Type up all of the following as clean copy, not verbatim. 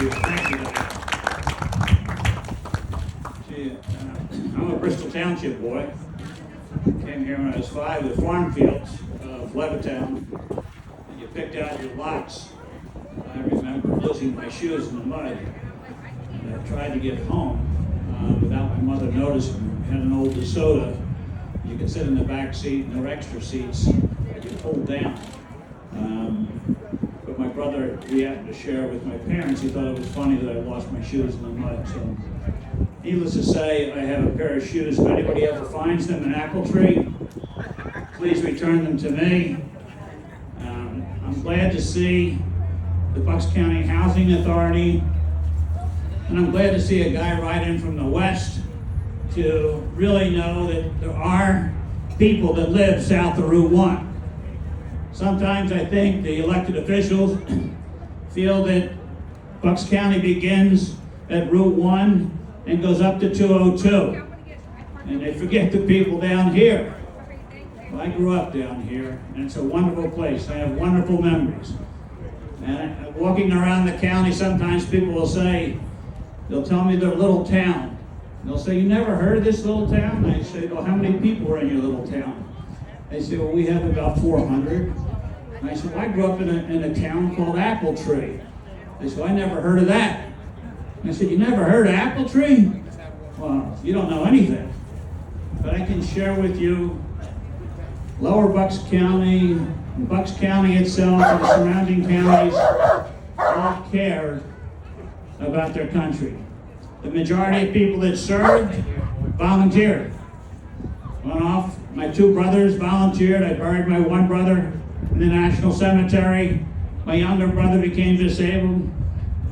you. Thank you. Gee, I'm a Bristol Township boy. Came here when I was 5 to the farm fields of Levittown. And you picked out your lots. I remember losing my shoes in the mud. And I tried to get home without my mother noticing. We had an old DeSoto. You could sit in the back seat, no extra seats that you pulled down. But my brother, we happened to share with my parents. He thought it was funny that I lost my shoes in the mud. So, needless to say, I have a pair of shoes. If anybody ever finds them in Apple Tree, please return them to me. I'm glad to see the Bucks County Housing Authority, and I'm glad to see a guy ride in from the west to really know that there are people that live south of Route 1. Sometimes I think the elected officials feel that Bucks County begins at Route 1 and goes up to 202. And they forget the people down here. Well, I grew up down here, and it's a wonderful place. I have wonderful memories. And walking around the county, sometimes people will say, they'll tell me their little town. And they'll say, you never heard of this little town? And I say, well, how many people are in your little town? They say, well, we have about 400. And I said, well, I grew up in a town called Apple Tree. They said, well, I never heard of that. And I said, you never heard of Apple Tree? Well, you don't know anything. But I can share with you Lower Bucks County, Bucks County itself, and the surrounding counties all care about their country. The majority of people that served volunteered. Went off. My 2 brothers volunteered. I buried my 1 brother in the National Cemetery. My younger brother became disabled.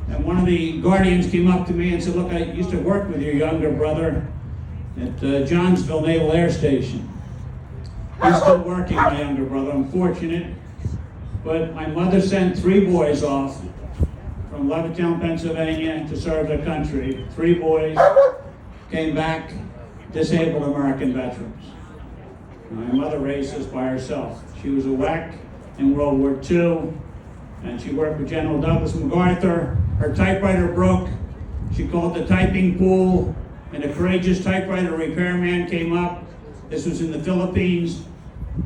And one of the guardians came up to me and said, look, I used to work with your younger brother at Johnsville Naval Air Station. He's still working, my younger brother. I'm fortunate. But my mother sent 3 boys off from Levittown, Pennsylvania to serve their country. 3 boys came back disabled American veterans. My mother raised us by herself. She was a WEC in World War II, and she worked with General Douglas MacArthur. Her typewriter broke. She called the typing pool, and a courageous typewriter repairman came up. This was in the Philippines,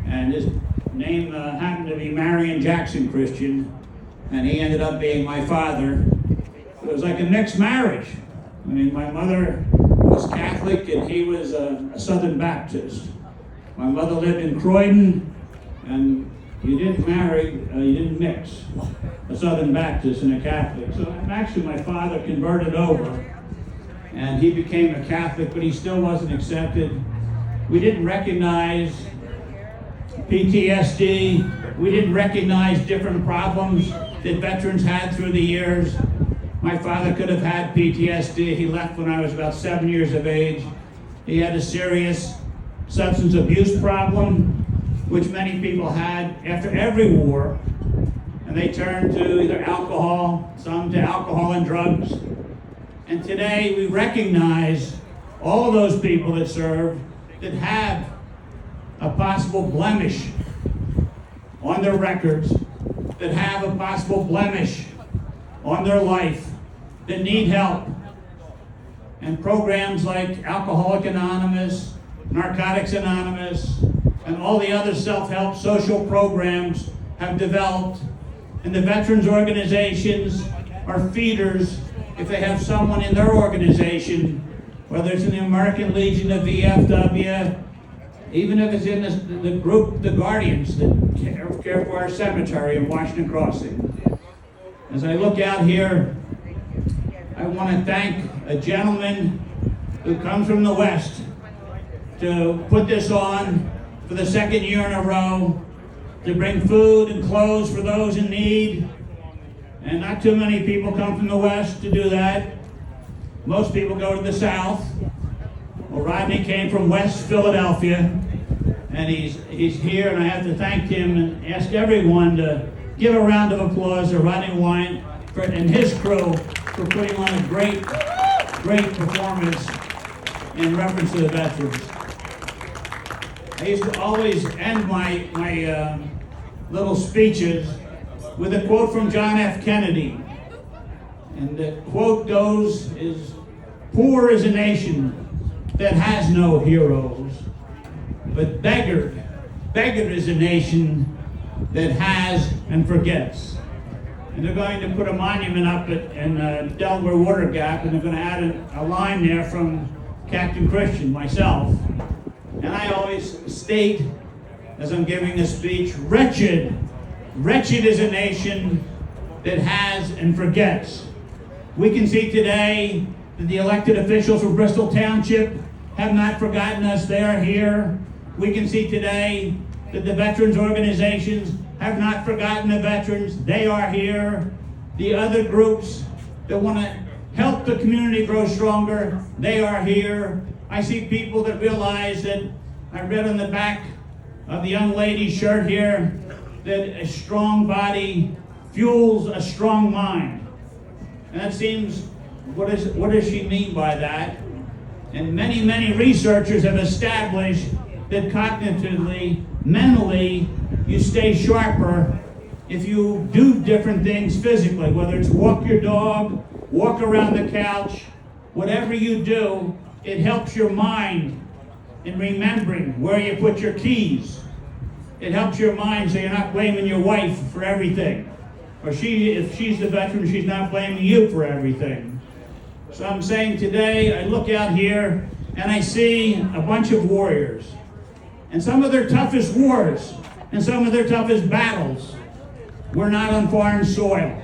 and his name happened to be Marion Jackson Christian, and he ended up being my father. It was like a mixed marriage. I mean, my mother was Catholic, and he was a Southern Baptist. My mother lived in Croydon, and you didn't marry, you didn't mix a Southern Baptist and a Catholic. So actually my father converted over, and he became a Catholic, but he still wasn't accepted. We didn't recognize PTSD. We didn't recognize different problems that veterans had through the years. My father could have had PTSD. He left when I was about 7 years of age. He had a serious substance abuse problem, which many people had after every war. And they turned to either alcohol, some to alcohol and drugs. And today we recognize all those people that served that have a possible blemish on their records, that have a possible blemish on their life, that need help. And programs like Alcoholics Anonymous, Narcotics Anonymous, and all the other self-help social programs have developed. And the veterans organizations are feeders. If they have someone in their organization, whether it's in the American Legion, the VFW, even if it's in the group, the Guardians that care for our cemetery in Washington Crossing. As I look out here, I want to thank a gentleman who comes from the West to put this on for the 2nd year in a row, to bring food and clothes for those in need. And not too many people come from the West to do that. Most people go to the South. Well, Rodney came from West Philadelphia, and he's here, and I have to thank him and ask everyone to give a round of applause to Rodney Wine and his crew for putting on a great performance in reference to the veterans. I used to always end my little speeches with a quote from John F. Kennedy. And the quote goes is, "Poor is a nation that has no heroes, but beggared is a nation that has and forgets." And they're going to put a monument up in Delaware Water Gap, and they're going to add a line there from Captain Christian, myself. And I always state, as I'm giving this speech, wretched is a nation that has and forgets. We can see today that the elected officials from Bristol Township have not forgotten us. They are here. We can see today that the veterans organizations have not forgotten the veterans. They are here. The other groups that want to help the community grow stronger, they are here. I see people that realize that, I read on the back of the young lady's shirt here, that a strong body fuels a strong mind. And that seems, what does she mean by that? And many researchers have established that cognitively, mentally, you stay sharper if you do different things physically, whether it's walk your dog, walk around the couch, whatever you do, it helps your mind in remembering where you put your keys. It helps your mind so you're not blaming your wife for everything. Or if she's the veteran, she's not blaming you for everything. So I'm saying today, I look out here and I see a bunch of warriors. And some of their toughest wars and some of their toughest battles were not on foreign soil.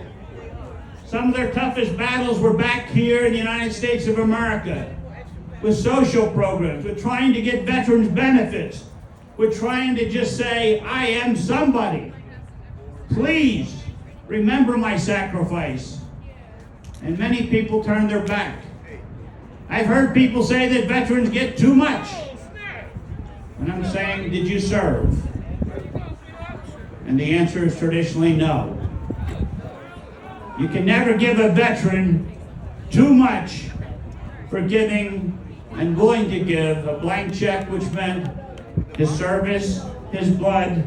Some of their toughest battles were back here in the United States of America, with social programs, with trying to get veterans benefits, with trying to just say, I am somebody. Please remember my sacrifice. And many people turn their back. I've heard people say that veterans get too much. And I'm saying, did you serve? And the answer is traditionally no. You can never give a veteran too much for giving and willing to give a blank check, which meant his service, his blood,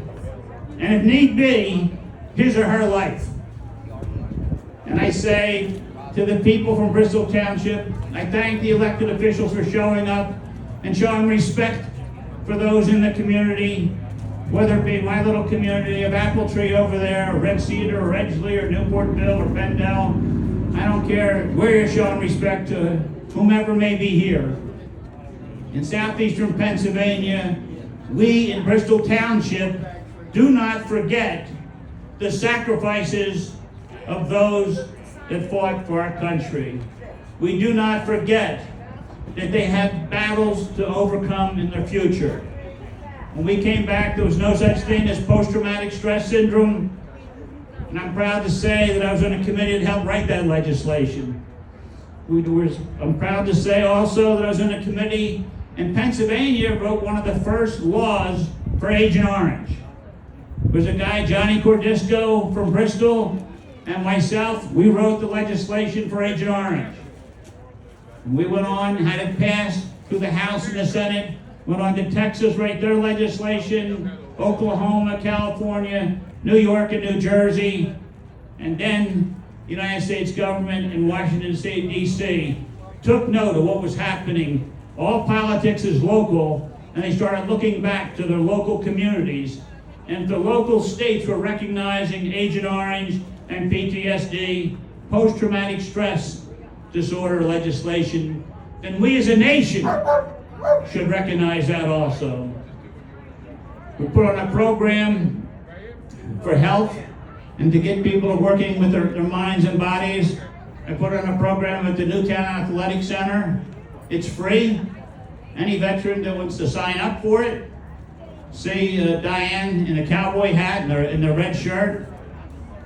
and if need be, his or her life. And I say to the people from Bristol Township, I thank the elected officials for showing up and showing respect for those in the community, whether it be my little community of Apple Tree over there, or Red Cedar, or Edgeley, or Newportville, or Bendel. I don't care where you're showing respect to whomever may be here. In southeastern Pennsylvania, we in Bristol Township do not forget the sacrifices of those that fought for our country. We do not forget that they have battles to overcome in their future. When we came back, there was no such thing as post-traumatic stress syndrome. And I'm proud to say that I was on a committee that helped write that legislation. I'm proud to say also that I was in a committee in Pennsylvania wrote one of the first laws for Agent Orange. There was a guy, Johnny Cordisco from Bristol, and myself, we wrote the legislation for Agent Orange. And we went on, had it passed through the House and the Senate, went on to Texas, write their legislation, Oklahoma, California, New York, and New Jersey, and then the United States government in Washington State, D.C. took note of what was happening. All politics is local, and they started looking back to their local communities. And if the local states were recognizing Agent Orange and PTSD, post-traumatic stress disorder legislation, then we as a nation should recognize that also. We put on a program for health and to get people working with their minds and bodies. I put on a program at the Newtown Athletic Center. It's free. Any veteran that wants to sign up for it, see Diane in a cowboy hat and in the red shirt,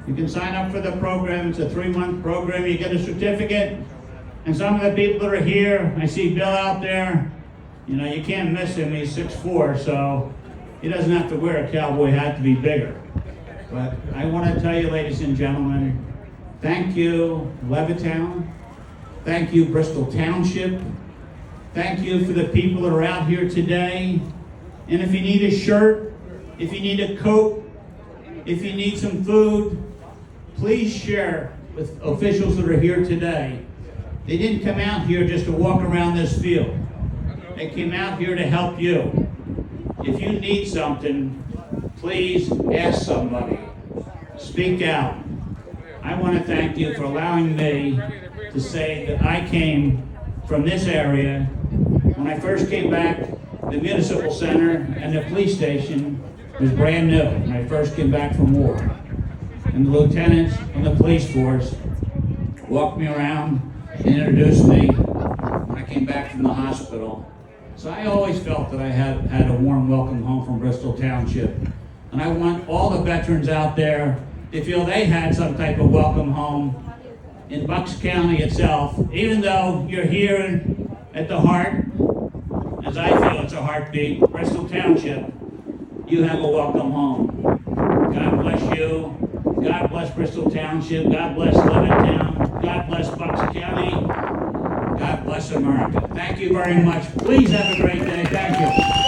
you can sign up for the program. It's a 3-month program. You get a certificate. And some of the people that are here, I see Bill out there. You know, you can't miss him. He's 6'4", so he doesn't have to wear a cowboy hat to be bigger. But I want to tell you, ladies and gentlemen, thank you, Levittown. Thank you, Bristol Township. Thank you for the people that are out here today. And if you need a shirt, if you need a coat, if you need some food, please share with officials that are here today, they didn't come out here just to walk around this field. They came out here to help you. If you need something, please ask somebody. Speak out. I want to thank you for allowing me to say that I came from this area. When I first came back, the municipal center and the police station was brand new when I first came back from war. And the lieutenants and the police force walked me around and introduced me when I came back from the hospital. So I always felt that I had a warm welcome home from Bristol Township. And I want all the veterans out there to feel they had some type of welcome home in Bucks County itself, even though you're here at the heart, as I feel it's a heartbeat, Bristol Township, you have a welcome home. God bless you. God bless Bristol Township. God bless Levittown. God bless Bucks County. God bless America. Thank you very much. Please have a great day. Thank you.